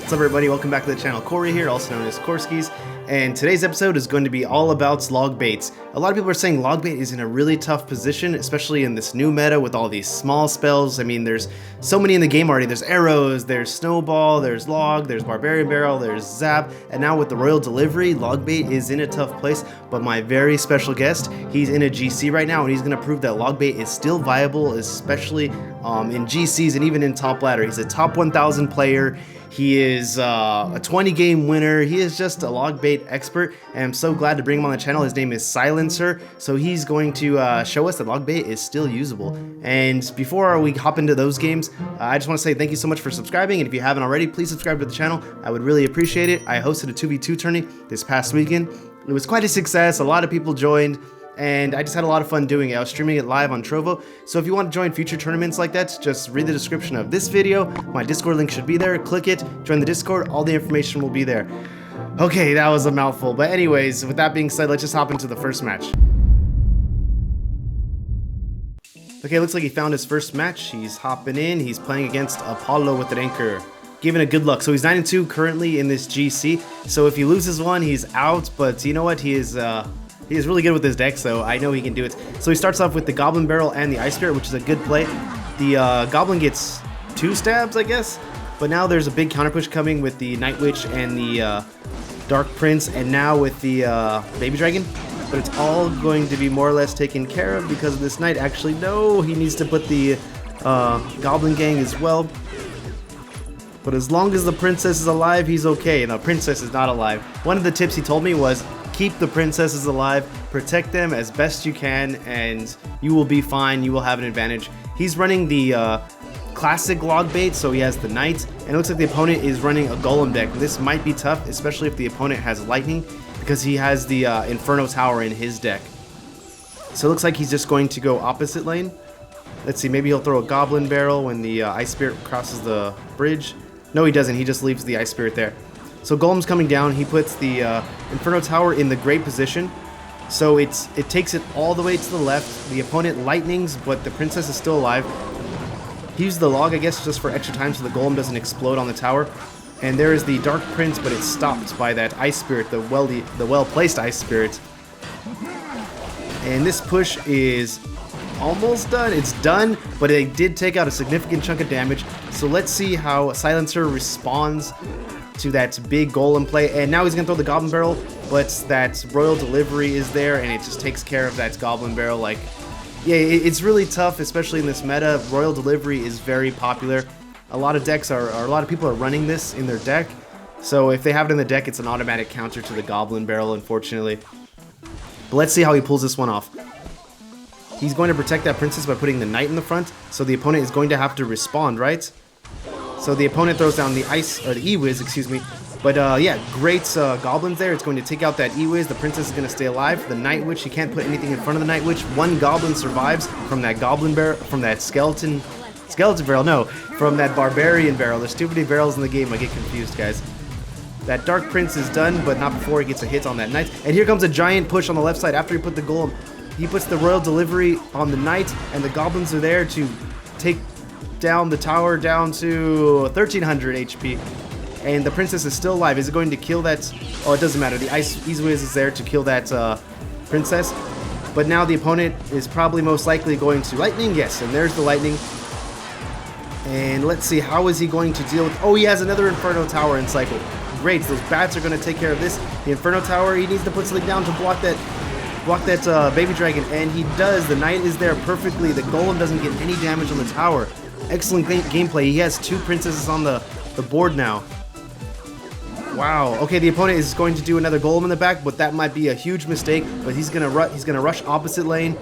What's up everybody, welcome back to the channel. Corey here, also known as Korskis, and today's episode is going to be all about log baits. A lot of people are saying log bait is in a really tough position, especially in this new meta with all these small spells. I mean, there's so many in the game already. There's arrows, there's snowball, there's log, there's barbarian barrel, there's zap, and now with the royal delivery, log bait is in a tough place. But my very special guest, he's in a GC right now, and he's going to prove that log bait is still viable, especially in GCs and even in top ladder. He's a top 1,000 player. He is a 20 game winner. He is just a log bait expert, and I'm so glad to bring him on the channel. His name is Silencer, so he's going to show us that log bait is still usable. And before we hop into those games, I just want to say thank you so much for subscribing, and if you haven't already, please subscribe to the channel. I would really appreciate it. I hosted a 2v2 tourney this past weekend. It was quite a success. A lot of people joined, and I just had a lot of fun doing it. I was streaming it live on Trovo, so if you want to join future tournaments like that, just read the description of this video. My Discord link should be there. Click it, join the Discord, all the information will be there. Okay, that was a mouthful, but anyways, with that being said, let's just hop into the first match. Okay, looks like he found his first match. He's hopping in. He's playing against Apollo with an anchor. Giving it good luck. So he's 9-2 currently in this GC, so if he loses one, he's out, but you know what? He is really good with his deck, so I know he can do it. So he starts off with the Goblin Barrel and the Ice Spirit, which is a good play. The Goblin gets 2 stabs, I guess, but now there's a big counter push coming with the Night Witch and the Dark Prince, and now with the Baby Dragon. But it's all going to be more or less taken care of because of this Knight. Actually, no, he needs to put the Goblin Gang as well. But as long as the Princess is alive, he's okay. And the Princess is not alive. One of the tips he told me was, keep the princesses alive, protect them as best you can, and you will be fine. You will have an advantage. He's running the classic log bait, so he has the knight, and it looks like the opponent is running a golem deck. This might be tough, especially if the opponent has lightning, because he has the inferno tower in his deck. So it looks like he's just going to go opposite lane. Let's see, maybe he'll throw a goblin barrel when the ice spirit crosses the bridge. No, he doesn't. He just leaves the ice spirit there. So Golem's coming down. He puts the Inferno Tower in the great position. So it takes it all the way to the left. The opponent lightnings, but the princess is still alive. He used the log, I guess, just for extra time so the Golem doesn't explode on the tower. And there is the Dark Prince, but it's stopped by that Ice Spirit, the well-placed Ice Spirit. And this push is almost done. It's done, but it did take out a significant chunk of damage. So let's see how Silencer responds to that big golem play. And now he's gonna throw the goblin barrel, but that royal delivery is there, and it just takes care of that goblin barrel. Like, yeah, it's really tough, especially in this meta. Royal delivery is very popular. A lot of decks a lot of people are running this in their deck, so if they have it in the deck, it's an automatic counter to the goblin barrel, unfortunately. But let's see how he pulls this one off. He's going to protect that princess by putting the knight in the front, so the opponent is going to have to respond, right? So the opponent throws down the ice, or the E-Wiz, excuse me. But yeah, great goblins there. It's going to take out that E-Wiz. The princess is going to stay alive. The Night Witch, he can't put anything in front of the Night Witch. One goblin survives from that goblin barrel, from that skeleton barrel, no, from that barbarian barrel. There's too many barrels in the game, I get confused, guys. That Dark Prince is done, but not before he gets a hit on that Knight. And here comes a giant push on the left side after he put the golem. He puts the royal delivery on the Knight, and the goblins are there to take down the tower down to 1300 HP, and the princess is still alive. Is it going to kill that? Oh, it doesn't matter. The Ice-Wiz is there to kill that princess, but now the opponent is probably most likely going to lightning. Yes, and there's the lightning. And let's see, how is he going to deal with? Oh, he has another inferno tower in cycle. Great, those bats are going to take care of this. The inferno tower, he needs to put something down to block that baby dragon, and he does. The knight is there perfectly. The golem doesn't get any damage on the tower. Excellent gameplay. He has 2 princesses on the board now. Wow. Okay, the opponent is going to do another golem in the back, but that might be a huge mistake. But he's gonna rush opposite lane.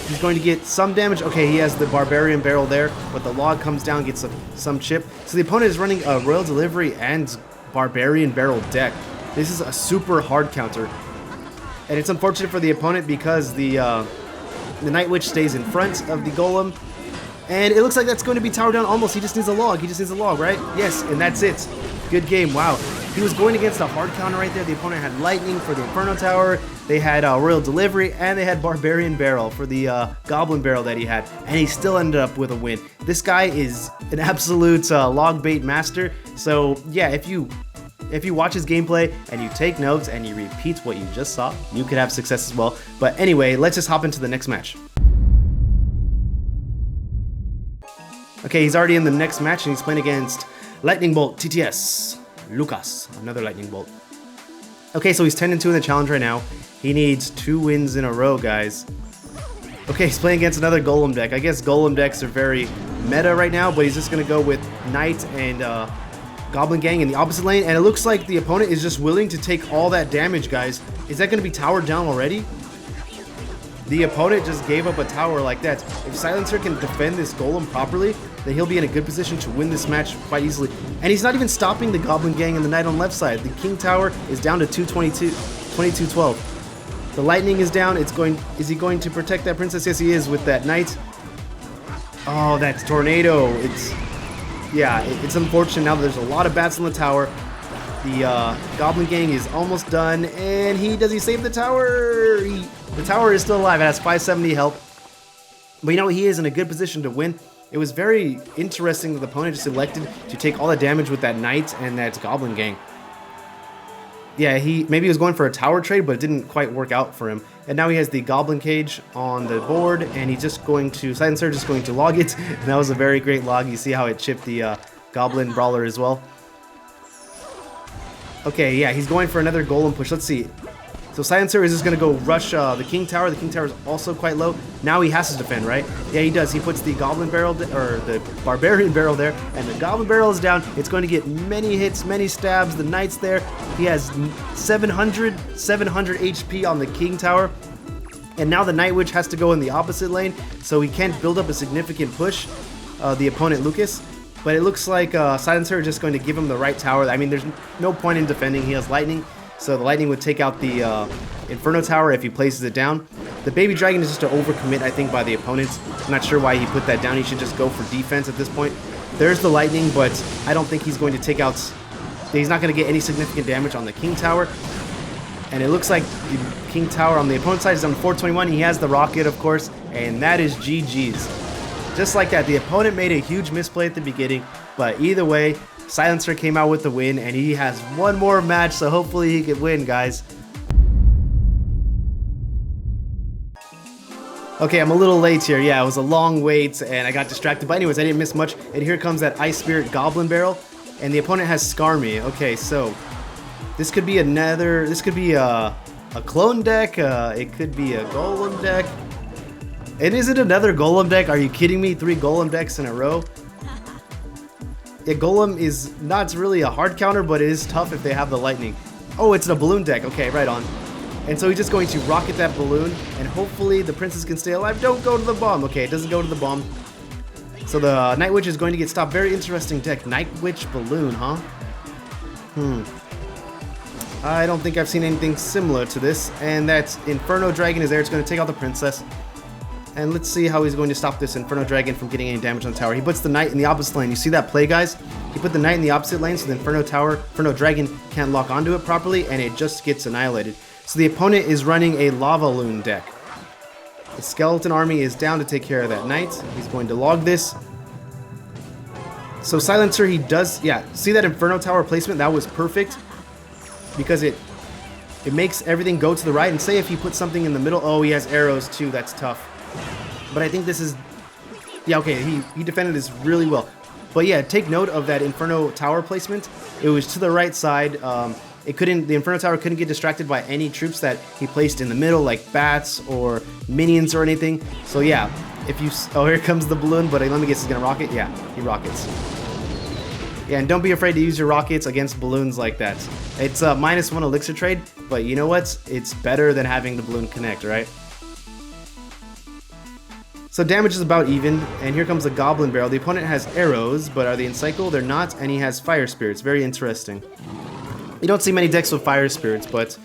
He's going to get some damage. Okay, he has the barbarian barrel there, but the log comes down, gets some chip. So the opponent is running a royal delivery and barbarian barrel deck. This is a super hard counter, and it's unfortunate for the opponent because the Night Witch stays in front of the golem. And it looks like that's going to be towered down almost. He just needs a log. He just needs a log, right? Yes, and that's it. Good game. Wow. he was going against a hard counter right there. The opponent had lightning for the Inferno Tower, they had Royal Delivery, and they had Barbarian Barrel for the Goblin Barrel that he had, and he still ended up with a win. This guy is an absolute log bait master. So yeah, if you watch his gameplay and you take notes and you repeat what you just saw, you could have success as well. But anyway, let's just hop into the next match. Okay, he's already in the next match and he's playing against Lightning Bolt TTS Lucas, another Lightning Bolt. Okay, so he's 10-2 in the challenge right now. He needs 2 wins in a row, guys. Okay, he's playing against another Golem deck. I guess Golem decks are very meta right now, but he's just gonna go with Knight and Goblin Gang in the opposite lane, and it looks like the opponent is just willing to take all that damage, guys. Is that gonna be towered down already? The opponent just gave up a tower like that. If Silencer can defend this Golem properly, then he'll be in a good position to win this match quite easily. And he's not even stopping the Goblin Gang and the Knight on the left side. The King Tower is down to 2212. The Lightning is down. Is he going to protect that Princess? Yes, he is with that Knight. Oh, that Tornado. It's unfortunate now that there's a lot of bats on the tower. The Goblin Gang is almost done, and does he save the tower? The tower is still alive. It has 570 health. But you know, he is in a good position to win. It was very interesting that the opponent just elected to take all the damage with that Knight and that Goblin Gang. Yeah, maybe he was going for a tower trade, but it didn't quite work out for him. And now he has the Goblin Cage on the board, and he's just going to, Silencer just going to log it. And that was a very great log. You see how it chipped the Goblin Brawler as well. Okay, yeah, he's going for another Golem push. Let's see. So Silencer is just going to go rush the King Tower. The King Tower is also quite low. Now he has to defend, right? Yeah, he does. He puts the Goblin Barrel, or the Barbarian Barrel there, and the Goblin Barrel is down. It's going to get many hits, many stabs. The Knight's there. He has 700 HP on the King Tower. And now the Night Witch has to go in the opposite lane, so he can't build up a significant push, the opponent Lucas. But it looks like Silencer is just going to give him the right tower. I mean, there's no point in defending. He has Lightning. So the Lightning would take out the Inferno Tower if he places it down. The Baby Dragon is just an overcommit, I think, by the opponents. I'm not sure why he put that down. He should just go for defense at this point. There's the Lightning, but I don't think he's going to take out... He's not going to get any significant damage on the King Tower. And it looks like the King Tower on the opponent's side is on 421. He has the Rocket, of course, and that is GG's. Just like that, the opponent made a huge misplay at the beginning, but either way, Silencer came out with the win, and he has one more match, so hopefully he can win, guys. Okay, I'm a little late here. Yeah, it was a long wait, and I got distracted. But anyways, I didn't miss much. And here comes that Ice Spirit Goblin Barrel, and the opponent has Scar Me. Okay, so this could be another... This could be a clone deck. It could be a Golem deck. And is it another Golem deck? Are you kidding me? 3 Golem decks in a row? Yeah, Golem is not really a hard counter, but it is tough if they have the Lightning. Oh, it's a balloon deck. Okay, right on. And so he's just going to rocket that balloon, and hopefully the princess can stay alive. Don't go to the bomb. Okay, it doesn't go to the bomb. So the Night Witch is going to get stopped. Very interesting deck. Night Witch Balloon, huh? I don't think I've seen anything similar to this. And that Inferno Dragon is there. It's going to take out the princess. And let's see how he's going to stop this Inferno Dragon from getting any damage on the tower. He puts the Knight in the opposite lane. You see that play, guys? He put the Knight in the opposite lane so the Inferno Dragon can't lock onto it properly, and it just gets annihilated. So the opponent is running a Lava Loon deck. The Skeleton Army is down to take care of that Knight. He's going to log this. So Silencer, he does... Yeah, see that Inferno Tower placement? That was perfect. Because it makes everything go to the right. And say if he puts something in the middle... Oh, he has arrows too. That's tough. But I think this is... Yeah, okay, he defended this really well. But yeah, take note of that Inferno Tower placement. It was to the right side. The Inferno Tower couldn't get distracted by any troops that he placed in the middle, like bats or minions or anything. So yeah, if you... Oh, here comes the balloon, but let me guess, he's gonna rocket? Yeah, he rockets. Yeah, and don't be afraid to use your rockets against balloons like that. It's a -1 elixir trade, but you know what? It's better than having the balloon connect, right? So damage is about even, and here comes a Goblin Barrel. The opponent has arrows, but are they in cycle? They're not, and he has Fire Spirits. Very interesting. You don't see many decks with Fire Spirits, but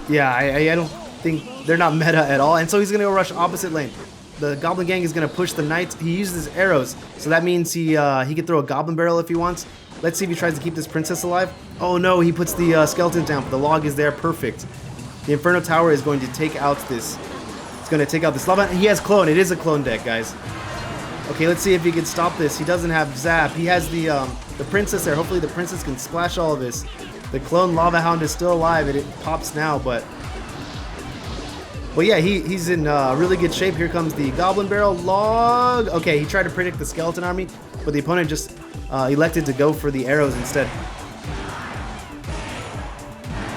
yeah, I don't think they're not meta at all. And so he's gonna go rush opposite lane. The Goblin Gang is gonna push the Knight. He uses arrows, so that means he can throw a Goblin Barrel if he wants. Let's see if he tries to keep this princess alive. Oh no, he puts the skeleton down, but the log is there. Perfect. The Inferno Tower is going to take out this. It's going to take out this lava. He has clone. It is a clone deck, guys. Okay, let's see if he can stop this. He doesn't have zap. He has the princess there. Hopefully the princess can splash all of this. The clone lava hound is still alive, and it pops now, but yeah, he's in really good shape. Here comes the goblin barrel log. Okay, he tried to predict the skeleton army, but the opponent just elected to go for the arrows instead.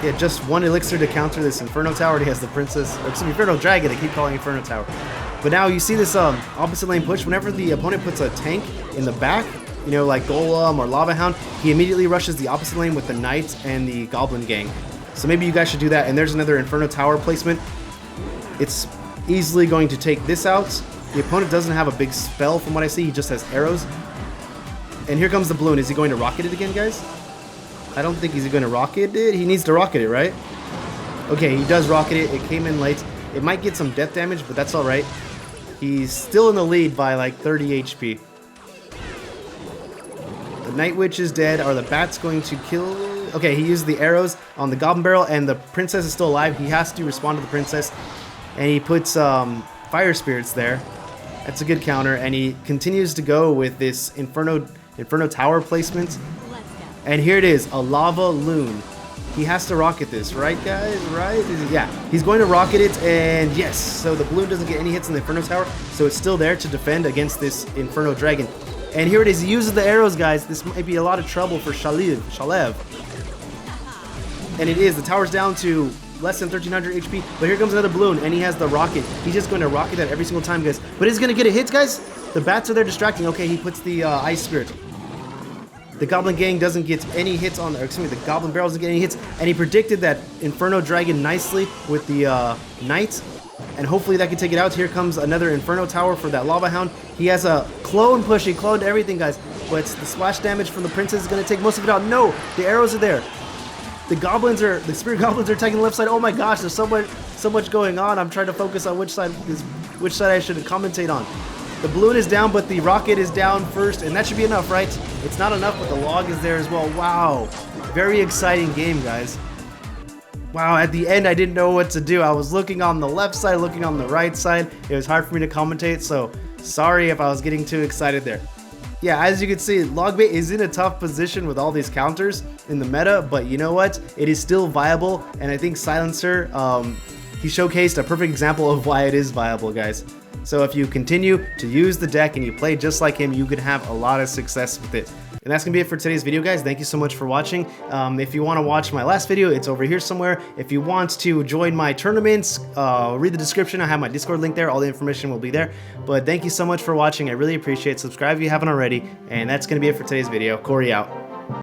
Yeah, just one elixir to counter this Inferno Tower. He has the princess, or excuse me, Inferno Dragon. I keep calling it Inferno Tower. But now you see this opposite lane push. Whenever the opponent puts a tank in the back, you know, like Golem or Lava Hound, he immediately rushes the opposite lane with the Knight and the Goblin Gang. So maybe you guys should do that. And there's another Inferno Tower placement. It's easily going to take this out. The opponent doesn't have a big spell from what I see. He just has arrows. And here comes the balloon. Is he going to rocket it again, guys? I don't think he's going to rocket it. He needs to rocket it, right? Okay, he does rocket it. It came in late. It might get some death damage, but that's all right. He's still in the lead by like 30 HP. The Night Witch is dead. Are the bats going to kill? Okay, he used the arrows on the Goblin Barrel, and the princess is still alive. He has to respond to the princess, and he puts fire spirits there. That's a good counter, and he continues to go with this Inferno Tower placement. And here it is, a lava loon. He has to rocket this, right, guys? Right? Yeah, he's going to rocket it, and yes. So the balloon doesn't get any hits in the Inferno Tower, so it's still there to defend against this Inferno Dragon. And here it is. He uses the arrows, guys. This might be a lot of trouble for Shalev. And it is. The tower's down to less than 1300 HP, but here comes another balloon, and he has the rocket. He's just going to rocket that every single time, guys. But is he going to get a hit, guys? The bats are there distracting. Okay, he puts the Ice Spirit. The Goblin Gang doesn't get any hits on, or excuse me, the Goblin Barrel doesn't get any hits, and he predicted that Inferno Dragon nicely with the Knight, and hopefully that can take it out. Here comes another Inferno Tower for that Lava Hound. He has a clone push. He cloned everything, guys, but the splash damage from the Princess is going to take most of it out. No, the arrows are there. The Spirit Goblins are attacking the left side. Oh my gosh, there's so much going on. I'm trying to focus on which side I should commentate on. The balloon is down, but the rocket is down first, and that should be enough, right? It's not enough, but the log is there as well. Wow. Very exciting game, guys. Wow, at the end, I didn't know what to do. I was looking on the left side, looking on the right side. It was hard for me to commentate, so sorry if I was getting too excited there. Yeah, as you can see, Logbait is in a tough position with all these counters in the meta, but you know what? It is still viable, and I think Silencer, he showcased a perfect example of why it is viable, guys. So if you continue to use the deck and you play just like him, you can have a lot of success with it. And that's going to be it for today's video, guys. Thank you so much for watching. If you want to watch my last video, it's over here somewhere. If you want to join my tournaments, read the description. I have my Discord link there. All the information will be there. But thank you so much for watching. I really appreciate it. Subscribe if you haven't already. And that's going to be it for today's video. Corey out.